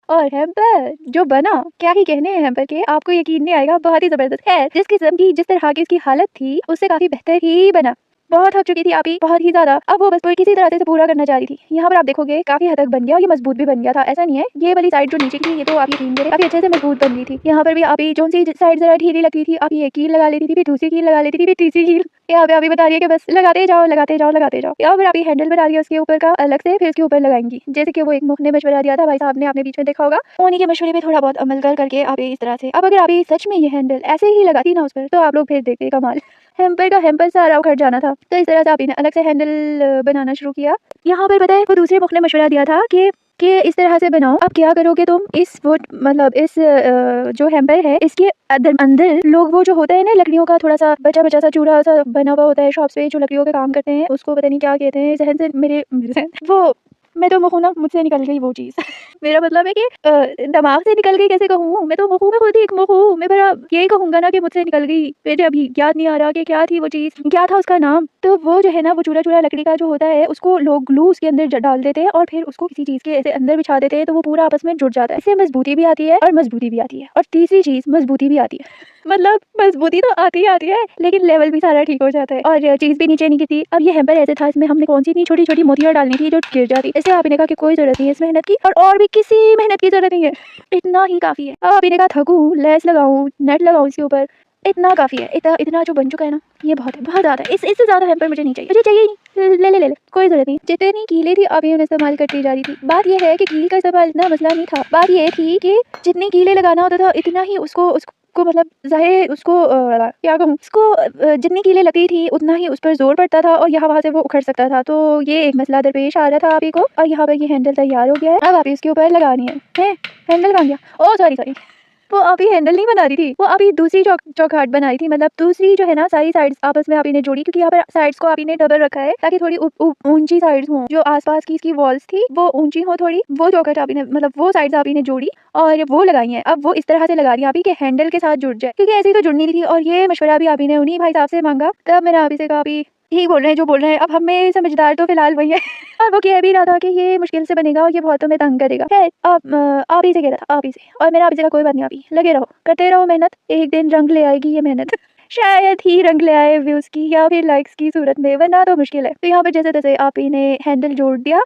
और हैम्पर जो बना, क्या ही कहने हैं हैम्पर के, आपको यकीन नहीं आएगा, बहुत ही जबरदस्त है। जिस किस्म की जिस तरह की इसकी हालत थी उससे काफी बेहतर ही बना। बहुत थक चुकी थी आप ही, बहुत ही ज्यादा। अब वो बस कोई किसी तरह से पूरा करना चाह रही थी। यहाँ पर आप देखोगे काफी हद तक बन गया और ये मजबूत भी बन गया था। ऐसा नहीं है, ये वाली साइड जो नीचे की थी ये तो आप यकीन करें काफी अच्छे से मजबूत बन गई थी। यहाँ पर भी आप ही जो सी साइड जरा ढीली लगती थी, आप ये कील लगा लेती थी, फिर दूसरी कील लगा लेती थी, फिर तीसरी कील। यहाँ पे अभी बता रही है कि बस लगाते जाओ लगाते जाओ लगाते जाओ। यहाँ पर अभी हैंडल बना रही है उसके ऊपर का अलग से, फिर उसके ऊपर लगाएंगी। जैसे कि वो एक मुख ने मशवरा दिया था भाई साहब ने, आपने बीच में देखा होगा। उन्हीं के मशवरे पे थोड़ा बहुत अमल करके आप इस तरह से, अब अगर आप सच में ये हैंडल ऐसे ही लगाती ना उस पर, तो आप लोग फिर देखते कमाल। हैम्पर का हैम्पर सारा उखड़ जाना था। तो इस तरह से आप ने अलग से हैंडल बनाना शुरू किया। यहाँ पर पता है वो दूसरे मुख ने मशवरा दिया था कि इस तरह से बनाओ। अब क्या करोगे तुम, इस वो मतलब इस जो हैम्पर है इसके अंदर लोग वो जो होता है ना लकड़ियों का थोड़ा सा बचा बचा सा चूड़ा सा बना हुआ होता है शॉप्स पे, जो लकड़ियों के काम करते हैं, उसको पता नहीं क्या कहते हैं, जहन से मेरे जहन वो मैं तो मुँह ना मुझसे निकल गई वो चीज़। मेरा मतलब है कि दिमाग से निकल गई कैसे कहूँ, मैं तो मुँह में खुद ही एक मुँह हूँ। मैं मेरा यही कहूँगा ना कि मुझसे निकल गई। मुझे अभी याद नहीं आ रहा कि क्या थी वो चीज़, क्या था उसका नाम। तो वो जो है ना वो चूड़ा-चूड़ा लकड़ी का जो होता है उसको लोग ग्लू उसके अंदर डाल देते हैं और फिर उसको किसी चीज़ के ऐसे अंदर बिछा देते हैं, तो वो पूरा आपस में जुड़ जाता है। इससे मजबूती भी आती है और मजबूती भी आती है, और तीसरी चीज़ मजबूती भी आती है। मतलब मजबूती तो आती ही आती है, लेकिन लेवल भी सारा ठीक हो जाता है और चीज़ भी नीचे नहीं गिरती। अब ये हैम्पर ऐसे था, इसमें हमने कौन सी इतनी छोटी-छोटी मोतियाँ डालनी थी जो गिर जाती। इससे आपने ने कहा कि कोई ज़रूरत नहीं है इस मेहनत की, और भी किसी मेहनत की ज़रूरत नहीं है, इतना ही काफ़ी है। अब आपने ने कहा थकूँ, लेस लगाऊँ, नेट लगाऊँ इसके ऊपर, इतना काफ़ी है। इतना जो बन चुका है ना, ये बहुत है, बहुत ज़्यादा है। इससे ज़्यादा हैम्पर मुझे नहीं चाहिए, मुझे चाहिए ही नहीं। ले ले, कोई ज़रूरत नहीं। जितनी कीलें थी आप उन्हें इस्तेमाल करती जा रही थी। बात ये है कि कील का इस्तेमाल इतना मसला नहीं था। बात ये थी कि जितनी कीलें लगाना होता था इतना ही उसको मतलब ज़ाहिर उसको क्या कहूँ, उसको जितनी कीलें लगती थी उतना ही उस पर ज़ोर पड़ता था और यहाँ वहाँ से वो उखड़ सकता था। तो ये एक मसला दरपेश आ रहा था आप ही को। और यहाँ पर ये हैंडल तैयार हो गया है, अब आप इसके ऊपर लगानी है। हैंडल कहाँ गया? ओह सॉरी, वो अभी हैंडल नहीं बना रही थी, वो अभी दूसरी चौखाट बनाई थी। मतलब दूसरी जो है ना सारी साइड्स आपस में आप इन्हें जोड़ी, क्योंकि यहाँ पर साइड्स को आप इन्हें डबल रखा है ताकि थोड़ी ऊंची साइड्स हों, जो आसपास की इसकी वॉल्स थी वो ऊंची हो थोड़ी। वो चौखट आप इन्हें मतलब वो साइड्स आप इन्हें जोड़ी और वो लगाई है। अब वो इस तरह से लगा रही है आप ही के हैंडल के साथ जुड़ जाए, क्योंकि ऐसे ही तो जुड़नी थी। और ये मशवरा भी आप ही ने उन्हीं भाई साहब से मांगा, तब मैंने आप ही से कहा अभी ठीक बोल रहे हैं जो बोल रहे हैं। अब हमें समझदार तो फिलहाल वही है। और वो कह भी रहा था कि ये मुश्किल से बनेगा और ये बहुत हमें तंग करेगा। खैर आप ही से कह रहा था, आप ही से। और मेरा आप ही से का कोई बात नहीं, आप ही लगे रहो, करते रहो मेहनत, एक दिन रंग ले आएगी ये मेहनत। शायद ही रंग ले आए व्यूज की या फिर लाइक्स की सूरत में, वरना तो मुश्किल है। तो यहाँ पर जैसे तैसे आप ही ने हैंडल जोड़ दिया